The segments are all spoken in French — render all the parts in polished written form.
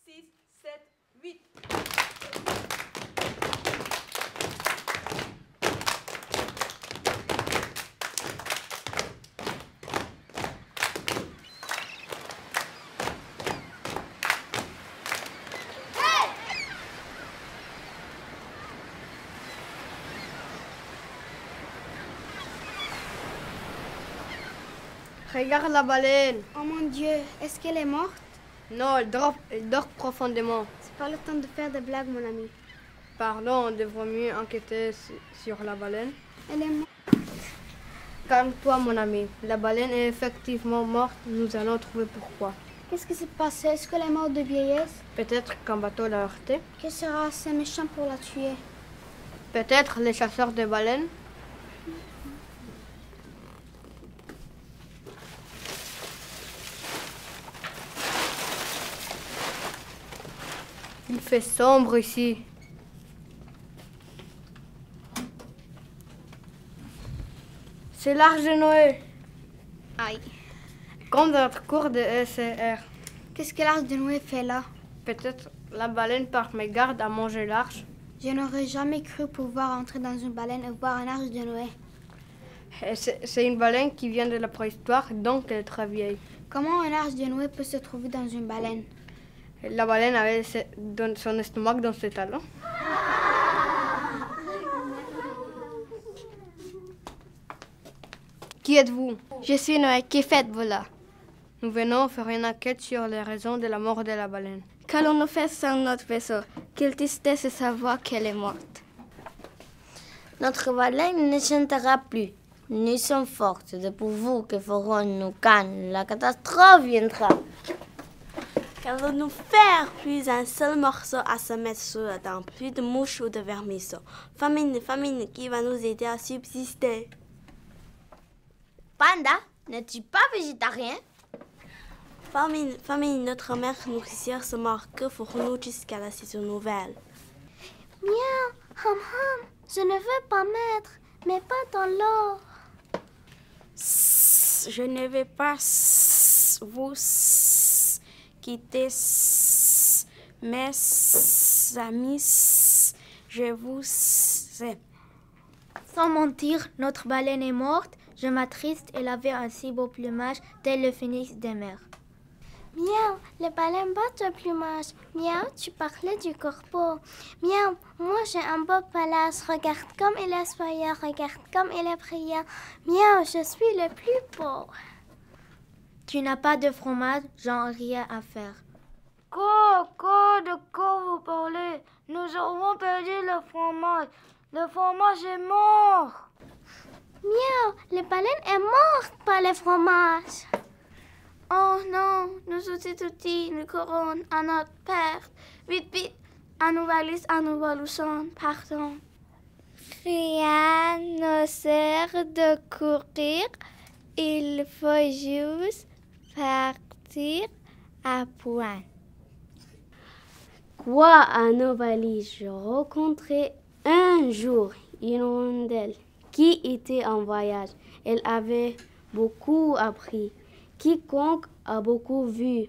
6, 7, 8. Regarde la baleine. Oh mon Dieu, est-ce qu'elle est morte? Non, elle dort profondément. C'est pas le temps de faire des blagues, mon ami. Pardon, on devrait mieux enquêter sur la baleine. Elle est morte. Calme-toi, mon ami. La baleine est effectivement morte. Nous allons trouver pourquoi. Qu'est-ce qui s'est passé? Est-ce qu'elle est morte de vieillesse? Peut-être qu'un bateau l'a heurté. Que sera assez méchant pour la tuer? Peut-être les chasseurs de baleines. Il fait sombre ici. C'est l'Arche de Noé. Aïe. Comme dans notre cours de ECR. Qu'est-ce que l'Arche de Noé fait là? Peut-être la baleine par mégarde a mangé l'arche. Je n'aurais jamais cru pouvoir entrer dans une baleine et voir un Arche de Noé. C'est une baleine qui vient de la préhistoire, donc elle est très vieille. Comment un Arche de Noé peut se trouver dans une baleine? La baleine avait son estomac dans ses talons. Qui êtes-vous? Je suis Noé. Que faites-vous là? Nous venons faire une enquête sur les raisons de la mort de la baleine. Qu'allons-nous faire sur notre vaisseau? Quelle tristesse de savoir qu'elle est morte. Notre baleine ne chantera plus. Nous sommes fortes de pour vous que ferons-nous quand la catastrophe viendra. Qu'allons-nous faire? Plus un seul morceau à se mettre sous la dent, plus de mouches ou de vermisseaux. Famine, famine, qui va nous aider à subsister? Panda, n'es-tu pas végétarien? Famine, famine, notre mère nourricière se mord. Que ferons-nous jusqu'à la saison nouvelle? Miaou, hum hum, je ne veux pas mettre, mais pas dans l'eau. Je ne vais pas vous quitter, mes amis, je vous aime. Sans mentir, notre baleine est morte. Je m'attriste, elle avait un si beau plumage, tel le phénix des mers. Miaou, les baleines battent le plumage. Miaou, tu parlais du corbeau. Miaou, moi j'ai un beau palace. Regarde comme il est soyeux, regarde comme il est brillant. Miaou, je suis le plus beau. Tu n'as pas de fromage, j'en ai rien à faire. De quoi vous parlez? Nous avons perdu le fromage. Le fromage est mort. Miaou, la baleine est morte par le fromage. Oh non, nous tutti, nous courons à notre perte. Vite, vite, à nos valises, à nos baluchons, partons. Rien ne sert de courir, il faut juste partir à point. Quoi à nos valises? Je rencontrais un jour une hirondelle qui était en voyage. Elle avait beaucoup appris. Quiconque a beaucoup vu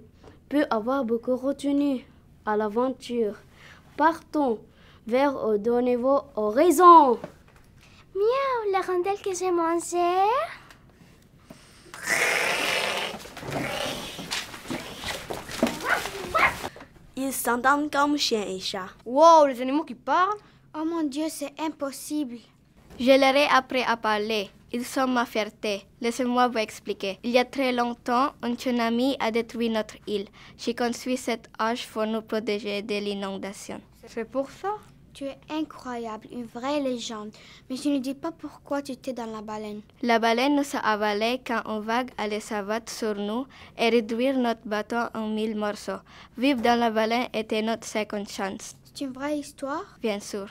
peut avoir beaucoup retenu à l'aventure. Partons vers de nouveau horizon. Miaou, la rondelle que j'ai mangée. Ils s'entendent comme chien et chat. Wow, les animaux qui parlent? Oh mon Dieu, c'est impossible. Je leur ai appris à parler. Ils sont ma fierté. Laissez-moi vous expliquer. Il y a très longtemps, un tsunami a détruit notre île. J'ai construit cette arche pour nous protéger de l'inondation. C'est pour ça? Tu es incroyable, une vraie légende. Mais je ne dis pas pourquoi tu étais dans la baleine. La baleine nous a avalés quand une vague allait s'abattre sur nous et réduire notre bateau en 1000 morceaux. Vivre dans la baleine était notre seconde chance. C'est une vraie histoire? Bien sûr.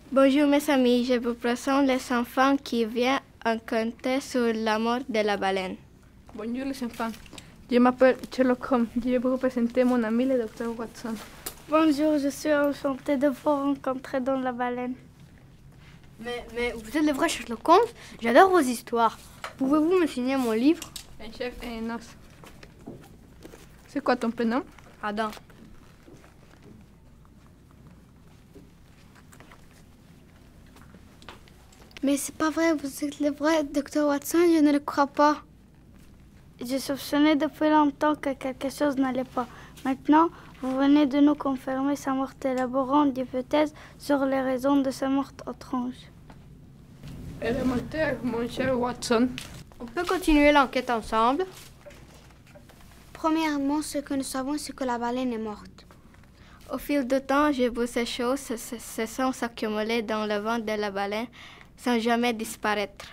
Bonjour mes amis, je vous présente les enfants qui viennent enquêter sur la mort de la baleine. Bonjour les enfants, je m'appelle Sherlock Holmes, je vais vous présenter mon ami le docteur Watson. Bonjour, je suis enchantée de vous rencontrer dans la baleine. Mais vous êtes le vrai Sherlock Holmes? J'adore vos histoires. Pouvez-vous me signer mon livre? Un chef et un os. C'est quoi ton prénom? Adam. Mais c'est pas vrai, vous êtes le vrai docteur Watson, je ne le crois pas. Je soupçonnais depuis longtemps que quelque chose n'allait pas. Maintenant, vous venez de nous confirmer sa mort, élaborant des hypothèses sur les raisons de sa mort étrange. Élémentaire, mon cher Watson. On peut continuer l'enquête ensemble. Premièrement, ce que nous savons, c'est que la baleine est morte. Au fil du temps, j'ai vu ces choses se sont accumulées dans le ventre de la baleine sans jamais disparaître.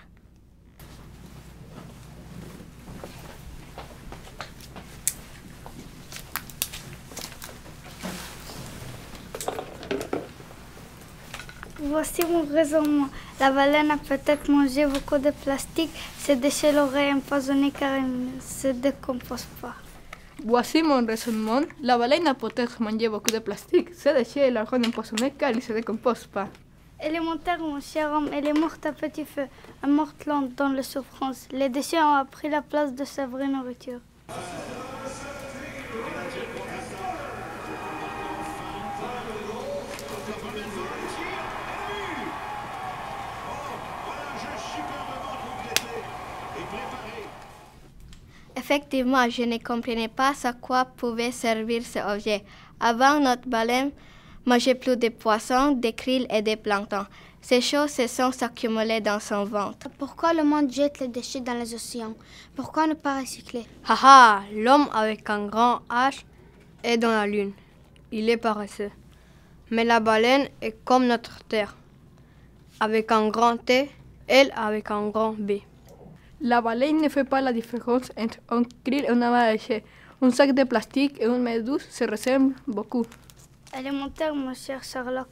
Voici mon raisonnement. La baleine a peut-être mangé beaucoup de plastique. Ces déchets l'auraient empoisonné car ils ne se décomposent pas. Voici mon raisonnement. La baleine a peut-être mangé beaucoup de plastique. Ces déchets la rendent empoisonnée car ils ne se décomposent pas. Élémentaire, mon cher homme, elle est morte à petit feu, à morte lente dans la souffrance. Les déchets ont pris la place de sa vraie nourriture. Effectivement, je ne comprenais pas à quoi pouvait servir ce objet. Avant, notre baleine mangeait plus de poissons, des krill et des planctons. Ces choses se sont accumulées dans son ventre. Pourquoi le monde jette les déchets dans les océans? Pourquoi ne pas recycler? Haha, l'homme avec un grand H est dans la lune. Il est paresseux. Mais la baleine est comme notre terre. Avec un grand T, elle avec un grand B. La baleine ne fait pas la différence entre un krill et un amas de déchets. Un sac de plastique et une méduse se ressemblent beaucoup. Élémentaire, mon cher Sherlock.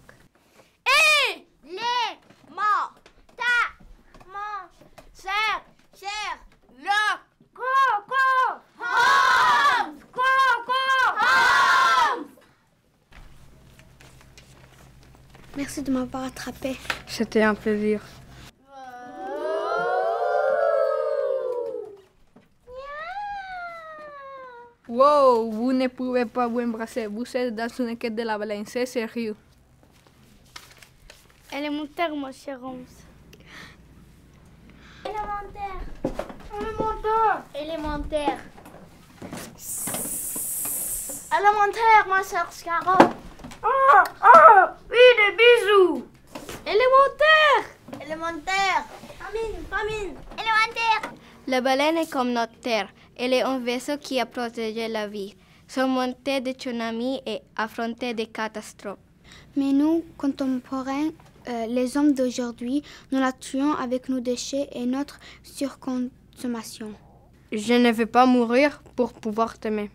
Merci de m'avoir attrapé. C'était un plaisir. Wow, vous ne pouvez pas vous embrasser. Vous êtes dans une enquête de la baleine. C'est sérieux. Élémentaire, mon cher Holmes. Élémentaire, ma sœur Scarrotte. Oui, des bisous. Élémentaire. Famine. Élémentaire. La baleine est comme notre terre. Elle est un vaisseau qui a protégé la vie, surmonté des tsunamis et affronté des catastrophes. Mais nous, contemporains, les hommes d'aujourd'hui, nous la tuons avec nos déchets et notre surconsommation. Je ne vais pas mourir pour pouvoir t'aimer.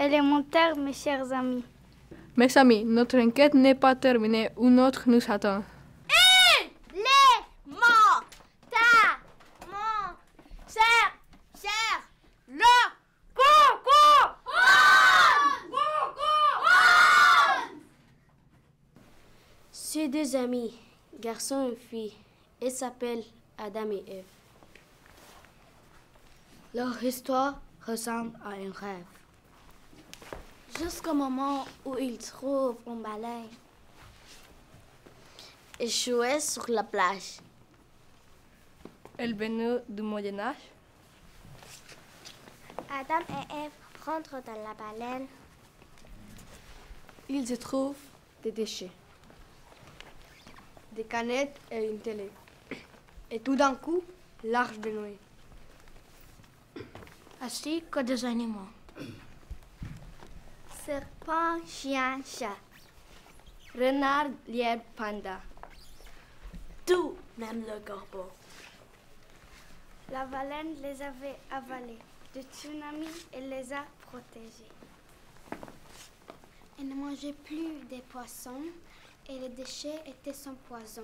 Élémentaire, mes chers amis. Mes amis, notre enquête n'est pas terminée. Une autre nous attend. Ces deux amis, garçon et fille, ils s'appellent Adam et Ève. Leur histoire ressemble à un rêve. Jusqu'au moment où ils trouvent une baleine. Échoué sur la plage. Elle venue du Moyen-Âge. Adam et Ève rentrent dans la baleine. Ils y trouvent des déchets. Des canettes et une télé. Et tout d'un coup, l'arche de Noé. Ainsi que des animaux. Serpent, chien, chat. Renard, lièvre, panda. Tout même le corbeau. La baleine les avait avalés. Le tsunami, elle les a protégés. Elle ne mangeait plus des poissons et les déchets étaient son poison.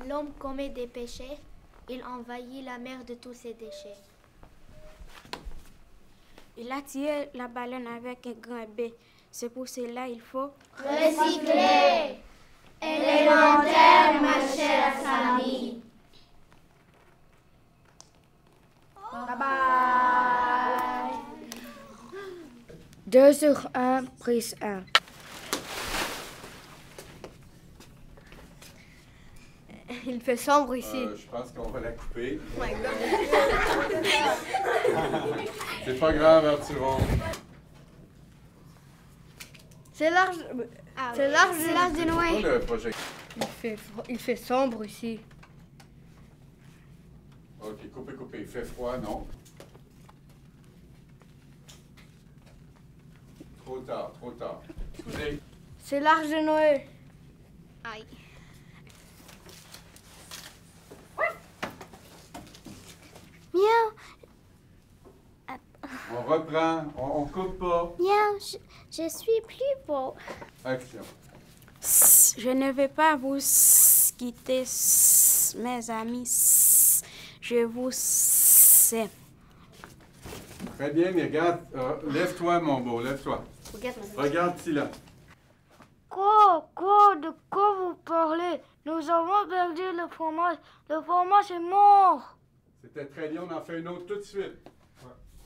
L'homme commet des péchés, il envahit la mer de tous ses déchets. Il a tué la baleine avec un grand B. C'est pour cela qu'il faut recycler. Élémentaire. 2 sur 1, prise 1. Il fait sombre ici. Je pense qu'on va la couper. Oh my God. C'est pas grave, Arturo. C'est large. C'est large. C'est l'âge de Noé. Oh, le projet. Il fait sombre ici. Ok, coupez. Il fait froid, non? Trop tard. Excusez. C'est l'arche de Noé. Aïe. Miaou, On reprend, on coupe pas. miaou, je suis plus beau. Action. Je ne vais pas vous quitter, mes amis. Je vous aime. Très bien, mais regarde, lève-toi, mon beau, lève-toi. Regarde-y là. De quoi vous parlez? Nous avons perdu le fromage. Le fromage est mort. C'était très bien, on en fait une autre tout de suite.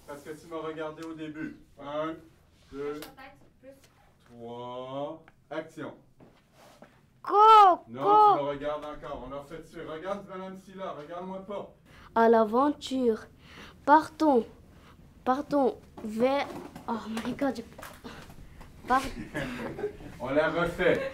Parce que tu m'as regardé au début. 1, 2, 3, action. Non, tu me regardes encore. On en fait dessus. Regarde Madame Silla, regarde-moi pas. À l'aventure. Partons vers... Oh my God. On la refait.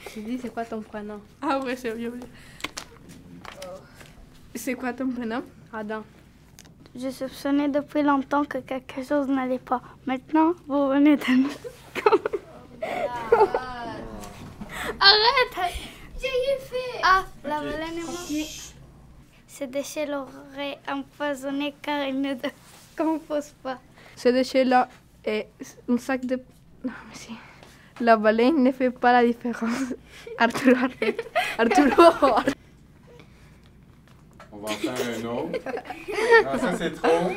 Sylvie, c'est quoi ton prénom? Ah ouais, c'est bien. C'est quoi ton prénom? Adam. Je soupçonnais depuis longtemps que quelque chose n'allait pas. Maintenant, vous venez de nous... Arrête! J'ai eu fait! Ah, la baleine est morte. Ces déchets l'auraient empoisonné car ils ne décomposent pas. Ce déchet-là est un sac de... Non, mais si. La baleine ne fait pas la différence. Arturo, arrête. Arturo. On va en faire un autre. Non, ça c'est trop.